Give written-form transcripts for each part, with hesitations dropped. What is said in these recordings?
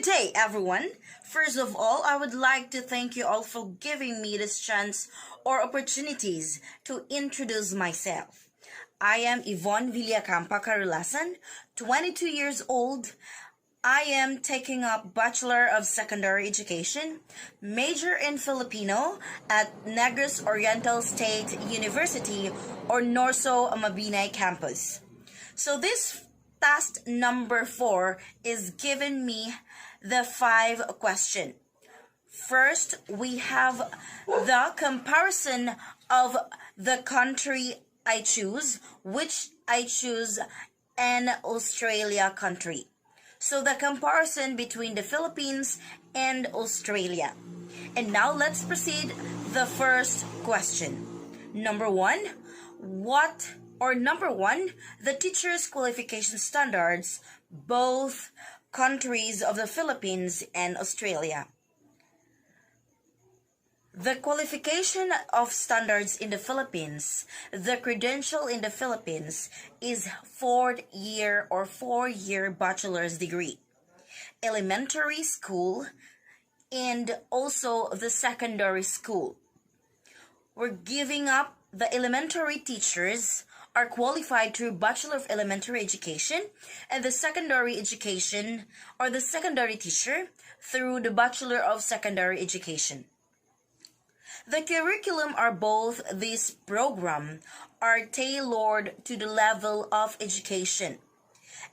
Good day, everyone. First of all, I would like to thank you all for giving me this chance or opportunities to introduce myself. I am Yvonne Villacampa Carulasan, 22 years old. I am taking up Bachelor of Secondary Education, major in Filipino at Negros Oriental State University or Norso Mabinay campus. So this task number 4 is giving me the 5 question. First, we have the comparison of the country I choose, which I choose an Australia country. So the comparison between the Philippines and Australia. And now let's proceed the first question. Number 1, the teacher's qualification standards, both countries of the Philippines and Australia. The qualification of standards in the Philippines, the credential in the Philippines is 4-year bachelor's degree, elementary school, and also the secondary school. We're giving up the elementary teachers are qualified through Bachelor of Elementary Education and the secondary education or the secondary teacher through the Bachelor of Secondary Education. The curriculum are both this program are tailored to the level of education,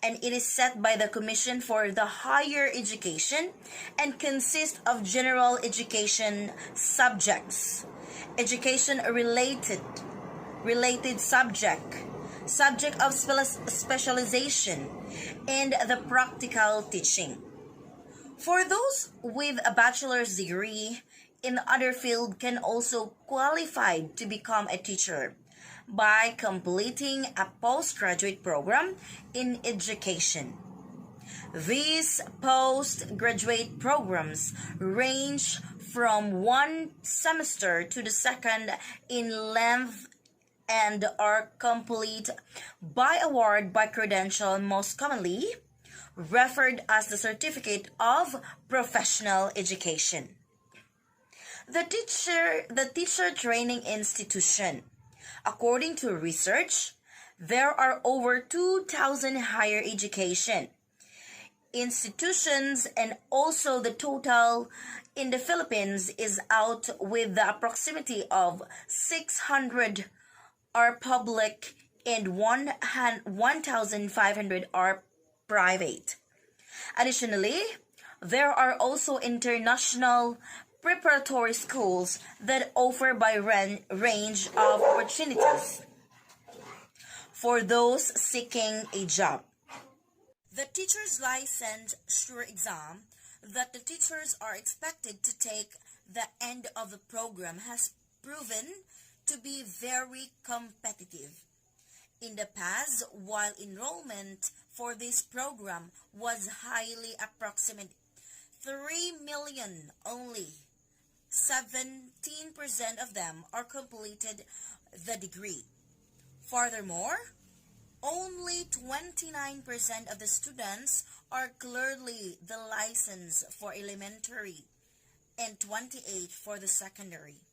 and it is set by the Commission for the Higher Education and consists of general education subjects, education related subject of specialization, and the practical teaching. For those with a bachelor's degree in other field can also qualify to become a teacher by completing a postgraduate program in education. These postgraduate programs range from 1 semester to the second in length and are complete by award by credential, most commonly referred as the Certificate of Professional Education. The teacher training institution. According to research, there are over 2,000 higher education institutions, and also the total in the Philippines is out with the approximately of 600 are public and 1,500 are private. Additionally, there are also international preparatory schools that offer by range of opportunities for those seeking a job. The teacher's license sure exam that the teachers are expected to take the end of the program has proven to be very competitive. In the past, while enrollment for this program was highly approximate 3 million, only 17% of them are completed the degree. Furthermore, only 29% of the students are clearly the license for elementary and 28% for the secondary,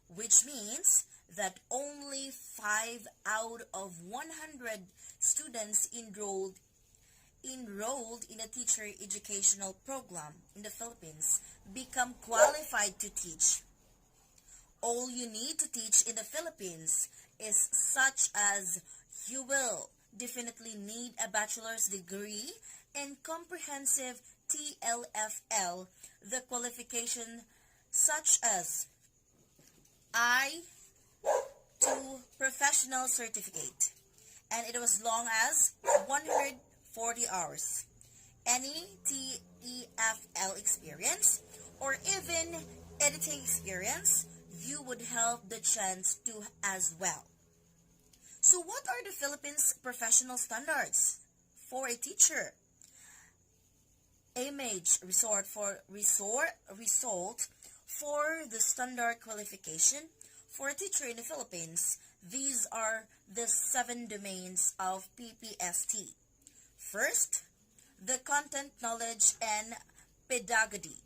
which means that only 5 out of 100 students enrolled in a teacher educational program in the Philippines become qualified to teach. All you need to teach in the Philippines is such as you will definitely need a bachelor's degree in comprehensive TLFL, the qualification such as I2 professional certificate, and it was long as 140 hours. Any TEFL experience or even editing experience, you would help the chance to as well. So what are the Philippines professional standards for a teacher? AMH result for the standard qualification for a teacher in the Philippines. These are the 7 domains of PPST. First, the content knowledge and pedagogy.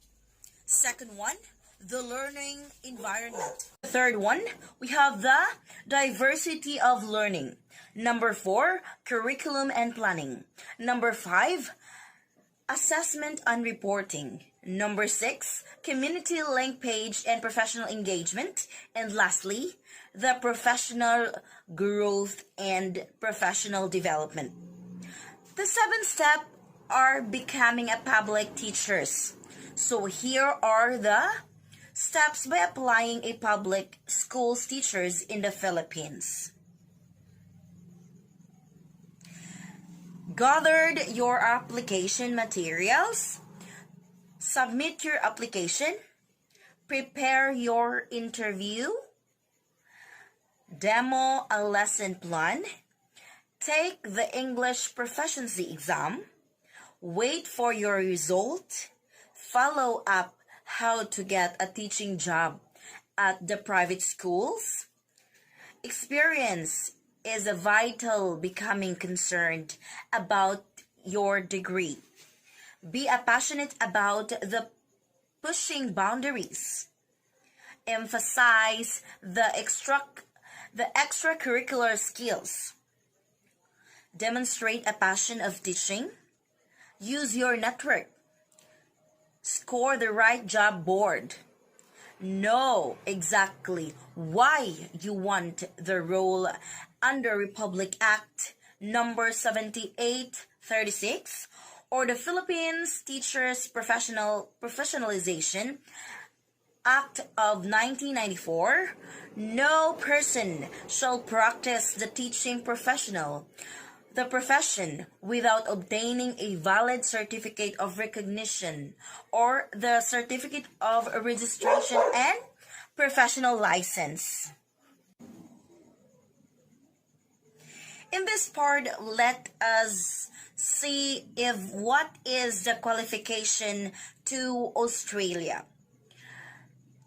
Second one, the learning environment. Third one, we have the diversity of learning. Number 4, curriculum and planning. Number 5, assessment and reporting. Number 6, community link page and professional engagement. And lastly, the professional growth and professional development. The 7th step are becoming a public teachers. So here are the steps by applying a public schools teachers in the Philippines. Gathered your application materials. Submit your application. Prepare your interview. Demo a lesson plan. Take the English proficiency exam. Wait for your result. Follow up how to get a teaching job at the private schools. Experience is a vital becoming concerned about your degree. Be passionate about the pushing boundaries. Emphasize the extracurricular skills. Demonstrate a passion of teaching. Use your network. Score the right job board. Know exactly why you want the role under Republic Act number 7836 or the Philippines Teachers Professionalization Act of 1994. No person shall practice the teaching the profession without obtaining a valid certificate of recognition or the certificate of registration and professional license. In this part, let us see what is the qualification to Australia.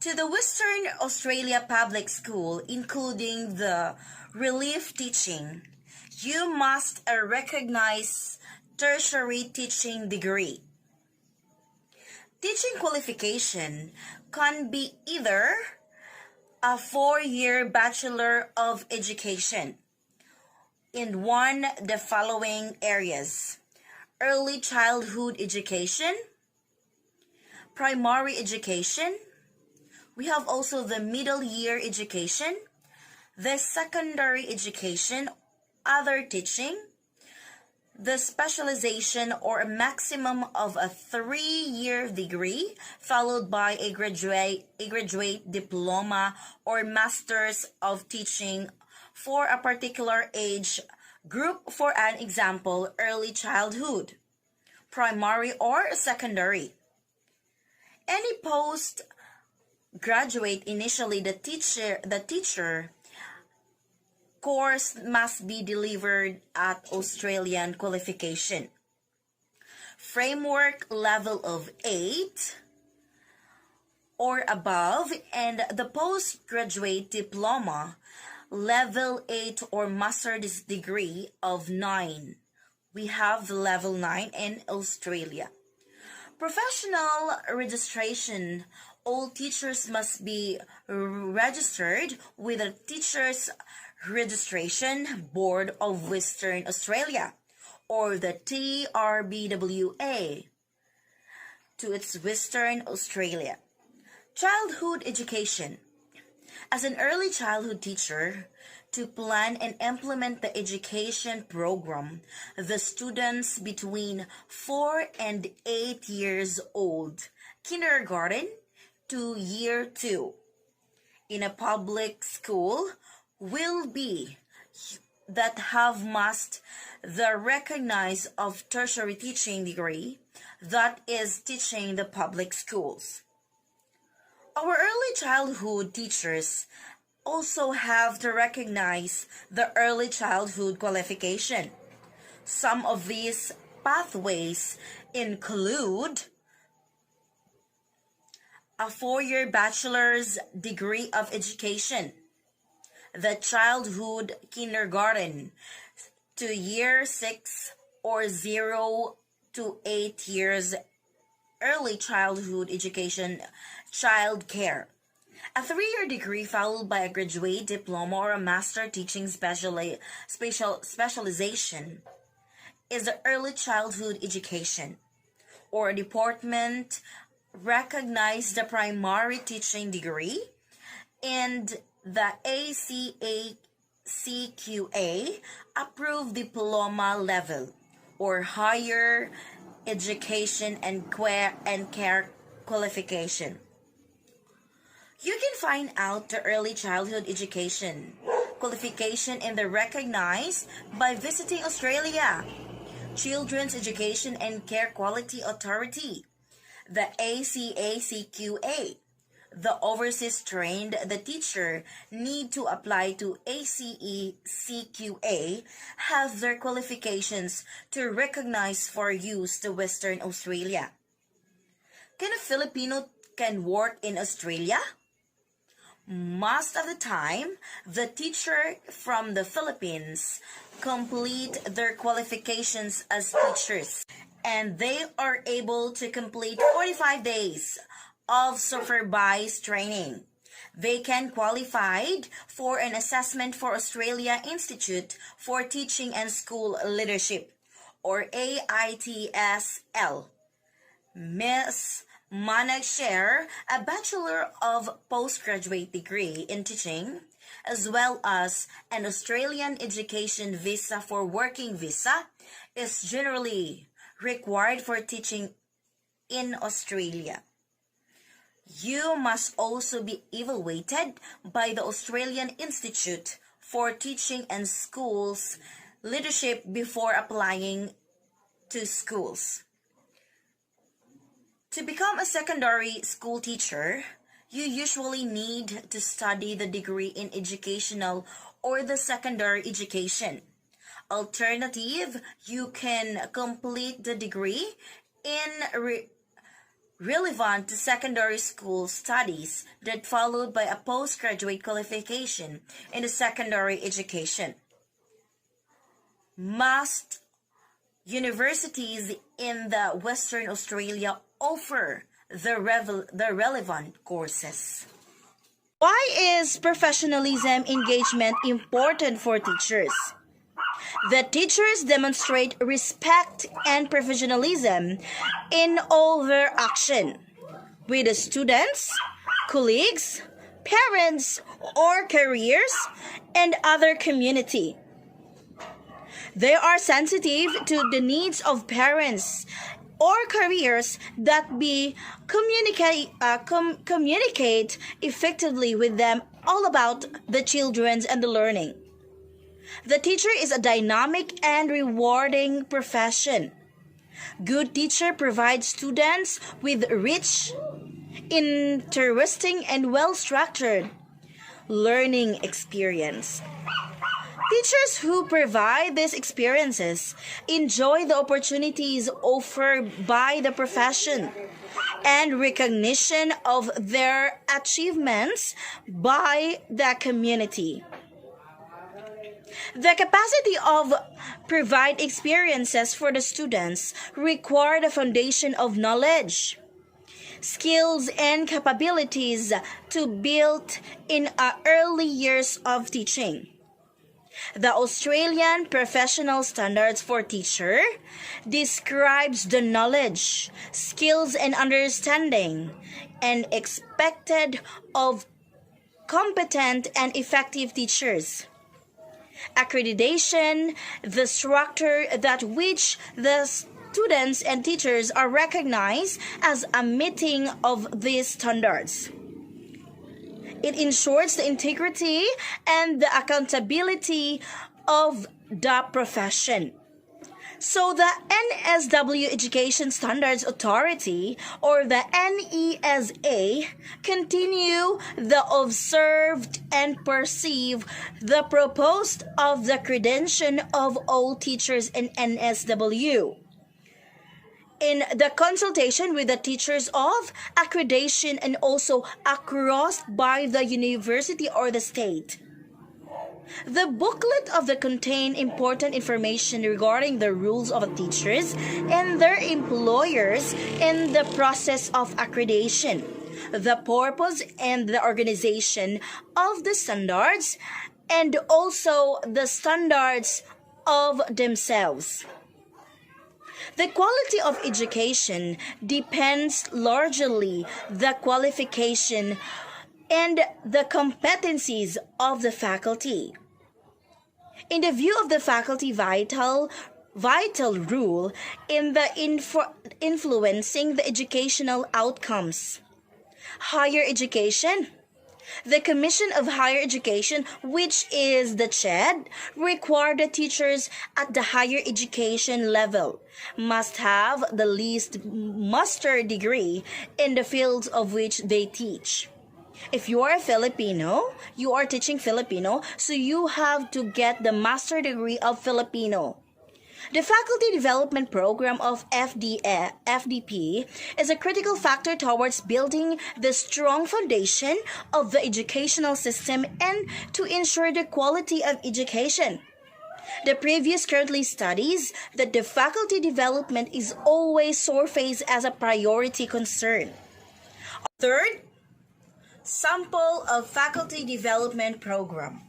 To the Western Australia Public School, including the relief teaching, you must recognize tertiary teaching degree. Teaching qualification can be either a 4-year Bachelor of Education in one of the following areas: early childhood education, primary education. We have also the middle year education, the secondary education, other teaching, the specialization or a maximum of a 3-year degree followed by a graduate diploma or masters of teaching for a particular age group. For an example, early childhood, primary or secondary. Any postgraduate, initially the teacher course must be delivered at Australian qualification. Framework level of 8 or above, and the postgraduate diploma level 8 or master's degree of 9. We have the level 9 in Australia. Professional registration. All teachers must be registered with the Teachers Registration Board of Western Australia, or the TRBWA, to its Western Australia. Childhood education. As an early childhood teacher, to plan and implement the education program, the students between 4 and 8 years old, kindergarten to year 2, in a public school will be that have must the recognize of tertiary teaching degree, that is teaching the public schools. Our early childhood teachers also have to recognize the early childhood qualification. Some of these pathways include a 4-year bachelor's degree of education, the childhood kindergarten to year 6 or 0 to 8 years early childhood education, child care. A 3-year degree followed by a graduate diploma or a master teaching specialization is the early childhood education, or a department recognize the primary teaching degree and the ACACQA approved diploma level or higher education and care qualification. You can find out the early childhood education qualification in the recognized by visiting Australia Children's Education and Care Quality Authority, the ACACQA. The overseas trained the teacher need to apply to ACECQA have their qualifications to recognize for use to Western Australia. Can a Filipino can work in Australia? Most of the time, the teacher from the Philippines complete their qualifications as teachers and they are able to complete 45 days of supervised training. They can qualified for an assessment for Australia Institute for Teaching and School Leadership or AITSL. Ms. Manag share a Bachelor of Postgraduate degree in teaching as well as an Australian education visa for working visa is generally required for teaching in Australia. You must also be evaluated by the Australian Institute for Teaching and Schools Leadership before applying to schools. To become a secondary school teacher, you usually need to study the degree in educational or the secondary education. Alternative, you can complete the degree in relevant to secondary school studies that followed by a postgraduate qualification in the secondary education. Most universities in the Western Australia offer the relevant courses. Why is professionalism engagement important for teachers? The teachers demonstrate respect and professionalism in all their action with the students, colleagues, parents, or careers, and other community. They are sensitive to the needs of parents or careers that be communicate effectively with them all about the children and the learning. The teacher is a dynamic and rewarding profession. Good teacher provides students with rich, interesting, and well-structured learning experience. Teachers who provide these experiences enjoy the opportunities offered by the profession and recognition of their achievements by the community. The capacity of provide experiences for the students require the foundation of knowledge, skills, and capabilities to build in early years of teaching. The Australian Professional Standards for Teacher describes the knowledge, skills, and understanding and expected of competent and effective teachers. Accreditation, the structure that which the students and teachers are recognized as a meeting of these standards. It ensures the integrity and the accountability of the profession. So the NSW Education Standards Authority or the NESA continue the observed and perceive the proposed of the credential of all teachers in NSW. In the consultation with the teachers of accreditation and also across by the university or the state. The booklet of the contain important information regarding the rules of teachers and their employers in the process of accreditation, the purpose and the organization of the standards, and also the standards of themselves. The quality of education depends largely the qualification and the competencies of the faculty. In the view of the faculty vital rule in the influencing the educational outcomes. Higher education. The Commission of Higher Education, which is the CHED, require the teachers at the higher education level must have the least master degree in the fields of which they teach. If you are a Filipino, you are teaching Filipino, so you have to get the master degree of Filipino. The Faculty Development Program of FDP is a critical factor towards building the strong foundation of the educational system and to ensure the quality of education. The previous currently studies that the faculty development is always surfaced as a priority concern. Third, sample of faculty development program.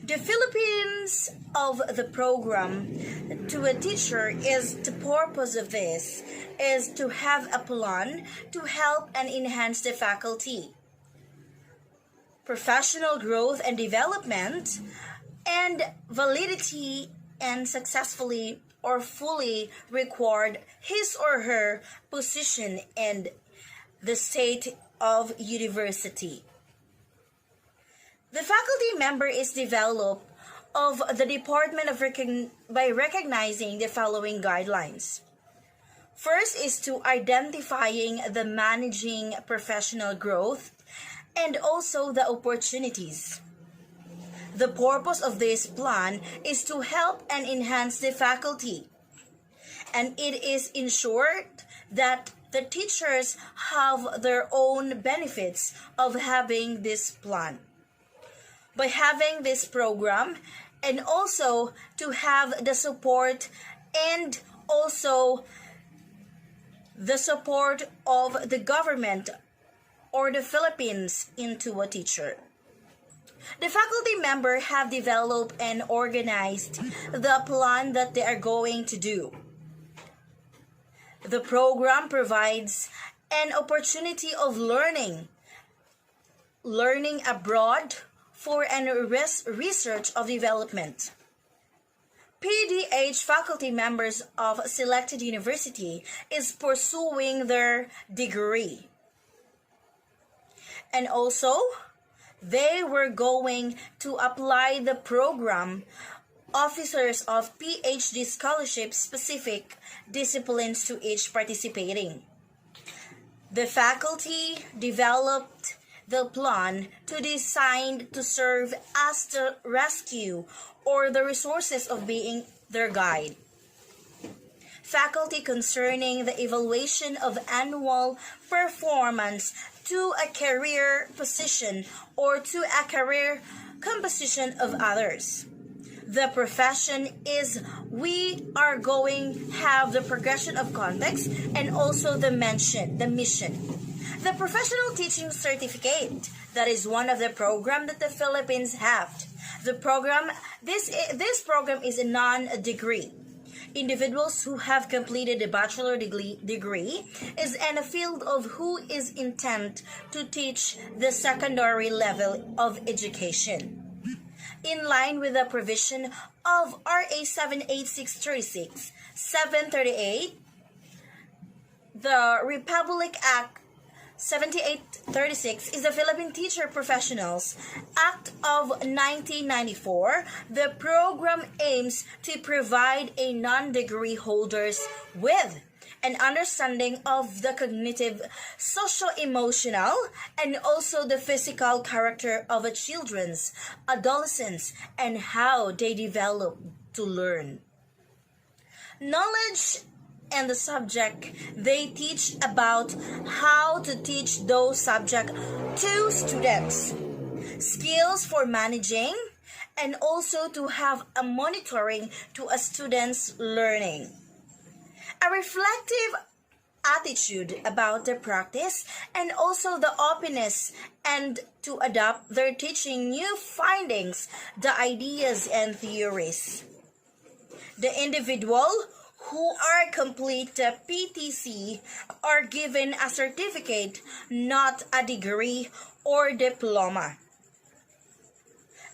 The Philippines of the program to a teacher is the purpose of this is to have a plan to help and enhance the faculty, professional growth and development, and validity and successfully or fully record his or her position in the state of university. The faculty member is developed of the department of by recognizing the following guidelines. First is to identifying the managing professional growth and also the opportunities. The purpose of this plan is to help and enhance the faculty, and it is ensured that the teachers have their own benefits of having this plan. By having this program, and also to have the support and also the support of the government or the Philippines into a teacher. The faculty member have developed and organized the plan that they are going to do. The program provides an opportunity of learning abroad for an research of development. PDH faculty members of selected university is pursuing their degree. And also, they were going to apply the program officers of PhD scholarship specific disciplines to each participating. The faculty developed the plan to design to serve as the rescue or the resources of being their guide. Faculty concerning the evaluation of annual performance to a career position or to a career composition of others. The profession is we are going to have the progression of context and also the mission. The professional teaching certificate, that is one of the program that the Philippines have. The program, this program is a non-degree. Individuals who have completed a bachelor degree is in a field of who is intent to teach the secondary level of education. In line with the provision of RA 78636, 738, the Republic Act 7836 is the Philippine Teacher Professionals Act of 1994. The program aims to provide a non-degree holders with an understanding of the cognitive, socio-emotional, and also the physical character of a children's, adolescents, and how they develop to learn. Knowledge and the subject they teach about how to teach those subjects to students. Skills for managing and also to have a monitoring to a student's learning. A reflective attitude about their practice, and also the openness and to adopt their teaching new findings, the ideas and theories. The individual who are complete the PTC are given a certificate, not a degree or diploma,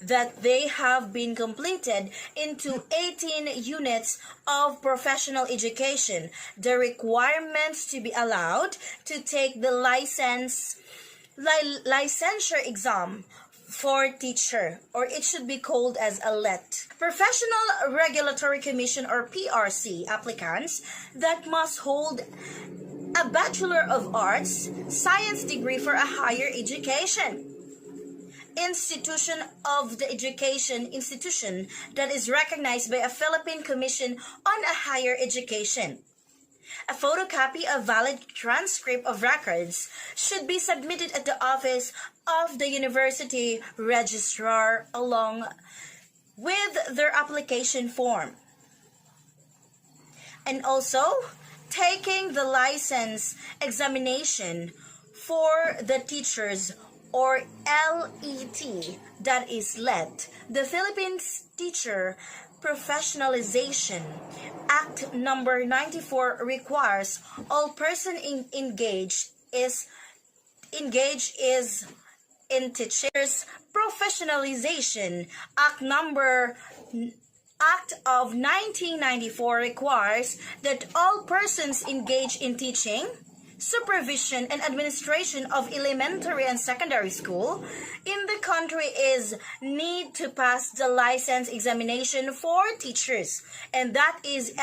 that they have been completed into 18 units of professional education. The requirements to be allowed to take the licensure exam for teacher, or it should be called as a LET. Professional Regulatory Commission or PRC applicants that must hold a Bachelor of Arts Science degree for a higher education. Institution of the education institution that is recognized by a Philippine Commission on a Higher Education. A photocopy of valid transcript of records should be submitted at the office of the university registrar along with their application form. And also, taking the license examination for the teachers or LET, that is LET, the Philippines Teacher Professionalization Act number 94 requires all person engaged in teachers professionalization. Act of 1994 requires that all persons engaged in teaching, supervision and administration of elementary and secondary school in the country need to pass the license examination for teachers, and that is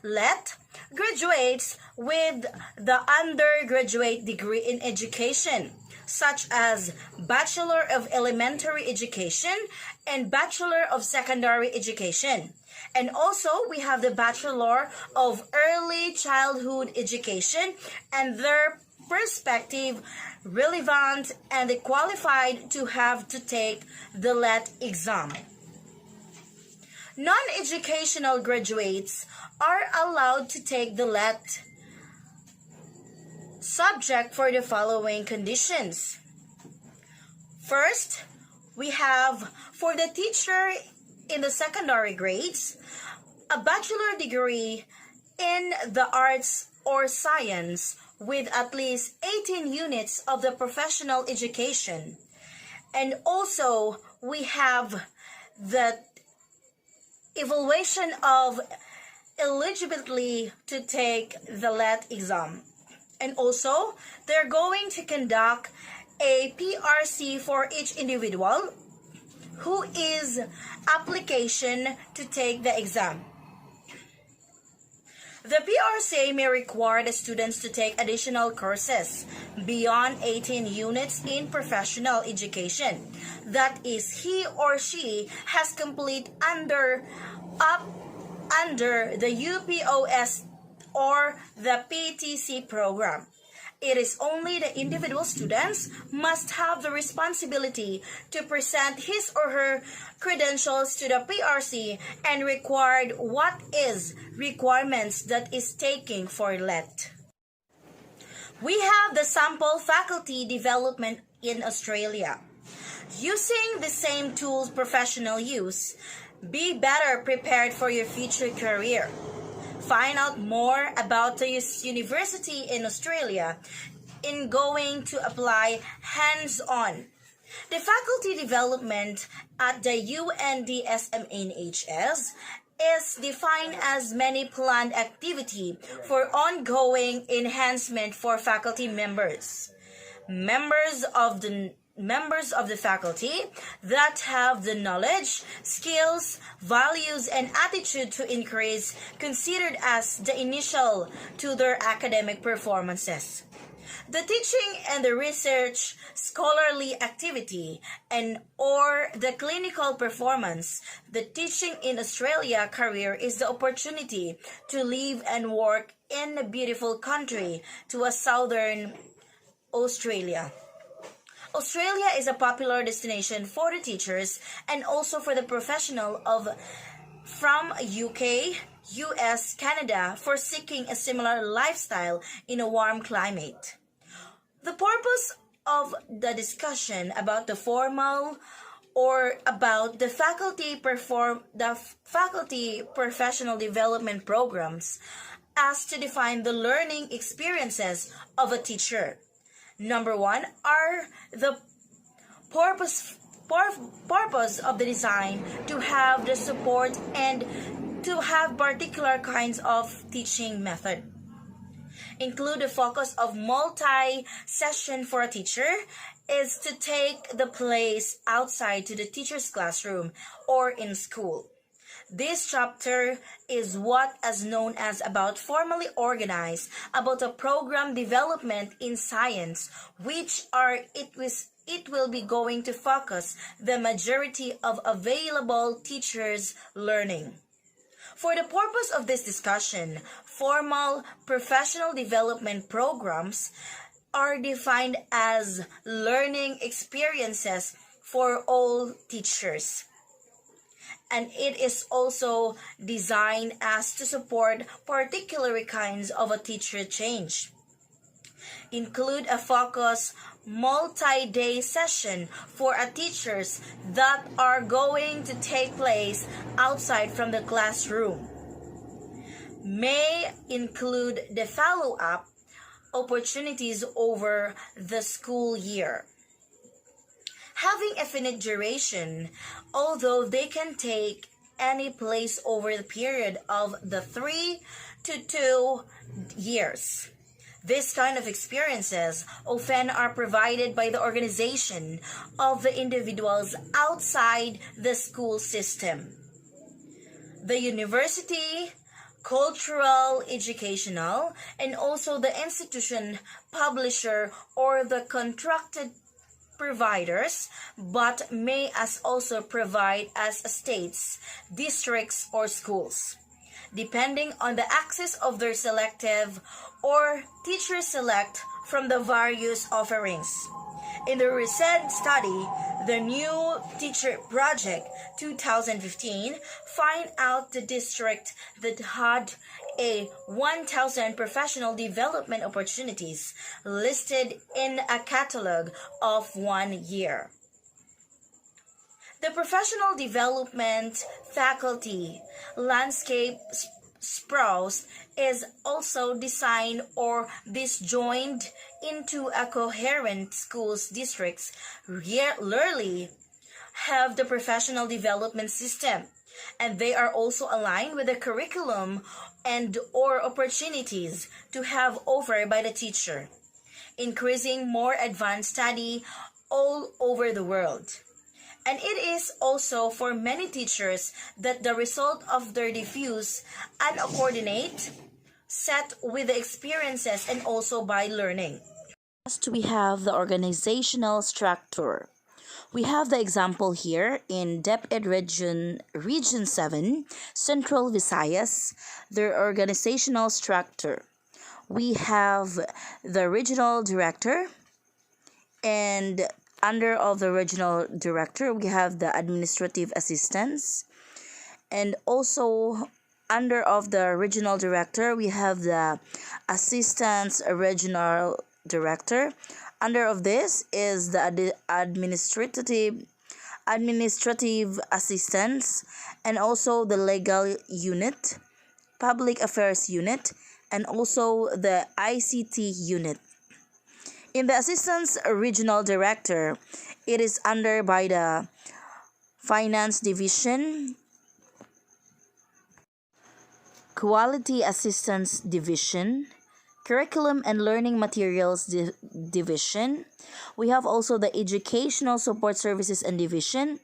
LET, graduates with the undergraduate degree in education, such as Bachelor of Elementary Education and Bachelor of Secondary Education. And also, we have the Bachelor of Early Childhood Education, and their perspective relevant and qualified to have to take the LET exam. Non-educational graduates are allowed to take the LET subject for the following conditions. First, we have for the teacher in the secondary grades, a bachelor degree in the arts or science with at least 18 units of the professional education. And also, we have the evaluation of eligibility to take the LET exam. And also, they're going to conduct a PRC for each individual who is application to take the exam. The PRC may require the students to take additional courses beyond 18 units in professional education that is he or she has complete under the UPOS or the PTC program. It is only the individual students must have the responsibility to present his or her credentials to the PRC and required what is requirements that is taking for LET. We have the sample faculty development in Australia. Using the same tools professional use, be better prepared for your future career. Find out more about the university in Australia in going to apply hands-on. The faculty development at the UNDSMNHS is defined as many planned activity for ongoing enhancement for faculty members. Members of the faculty that have the knowledge, skills, values, and attitude to increase considered as the initial to their academic performances. The teaching and the research, scholarly activity, and or the clinical performance, the teaching in Australia career is the opportunity to live and work in a beautiful country to a southern Australia. Australia is a popular destination for the teachers and also for the professional of from UK, US, Canada for seeking a similar lifestyle in a warm climate. The purpose of the discussion about the formal or about the faculty professional development programs as to define the learning experiences of a teacher. Number one are the purpose of the design to have the support and to have particular kinds of teaching method. Include the focus of multi-session for a teacher is to take the place outside to the teacher's classroom or in school. This chapter is what is known as about formally organized about a program development in science, which are it will be going to focus the majority of available teachers' learning. For the purpose of this discussion, formal professional development programs are defined as learning experiences for all teachers. And it is also designed as to support particular kinds of a teacher change. Include a focus multi-day session for a teachers that are going to take place outside from the classroom. May include the follow-up opportunities over the school year. Having a finite duration, although they can take any place over the period of the 3 to 2 years. This kind of experiences often are provided by the organization of the individuals outside the school system. The university, cultural, educational, and also the institution, publisher, or the contracted providers, but may as also provide as states, districts, or schools, depending on the access of their selective or teacher select from the various offerings. In the recent study, the New Teacher Project 2015 find out the district that had a 1,000 professional development opportunities listed in a catalog of 1 year. The professional development faculty landscape sprouts is also designed or disjoined into a coherent schools districts rarely have the professional development system, and they are also aligned with the curriculum and or opportunities to have offered by the teacher, increasing more advanced study all over the world. And it is also for many teachers that the result of their diffuse and coordinate set with the experiences and also by learning. Next, we have the organizational structure. We have the example here in DepEd Region 7, Central Visayas, their organizational structure. We have the regional director, and under of the regional director, we have the administrative assistants, and also under of the regional director, we have the assistants regional director. Under of this is the administrative assistants, and also the legal unit, public affairs unit, and also the ICT unit. In the assistance regional director, it is under by the finance division, quality assistance division, curriculum and learning materials division. We have also the educational support services and division,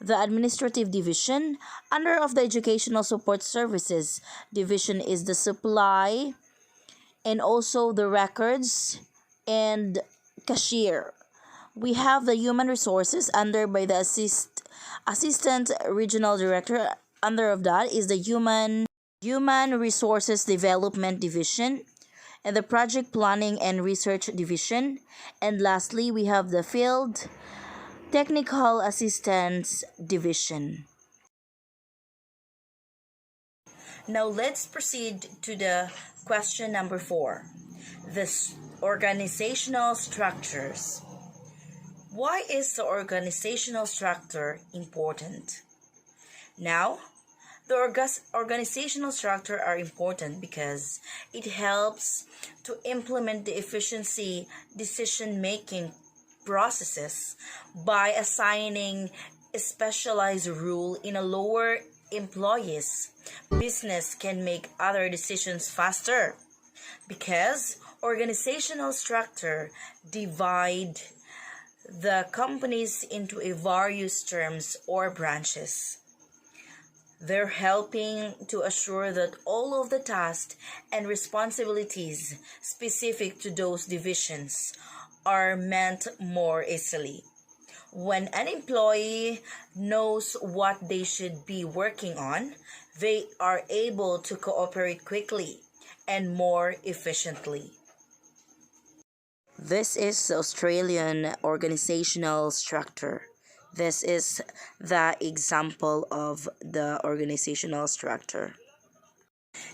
the administrative division. Under of the educational support services division is the supply and also the records and cashier. We have the human resources under by the assistant regional director. Under of that is the human resources development division, and the Project Planning and Research Division. And lastly, we have the Field Technical Assistance Division. Now let's proceed to the question number 4. The organizational structures. Why is the organizational structure important? Now, the organizational structure are important because it helps to implement the efficiency decision-making processes by assigning a specialized role in a lower employees. Business can make other decisions faster because organizational structure divide the companies into a various terms or branches. They're helping to assure that all of the tasks and responsibilities specific to those divisions are met more easily. When an employee knows what they should be working on, they are able to cooperate quickly and more efficiently. This is the Australian organizational structure. This is the example of the organizational structure.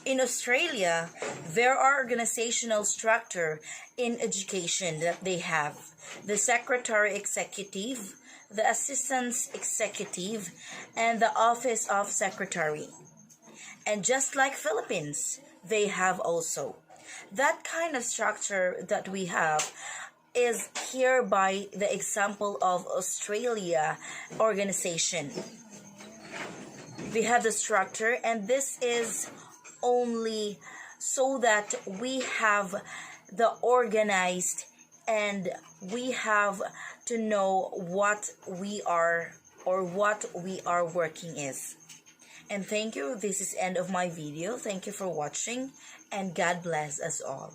In Australia, there are organizational structure in education that they have the secretary executive, the assistant executive, and the office of secretary. And just like Philippines, they have also. That kind of structure that we have is here by the example of Australia organization. We have the structure, and this is only so that we have the organized and we have to know what we are or what we are working is. And thank you. This is end of my video. Thank you for watching, and God bless us all.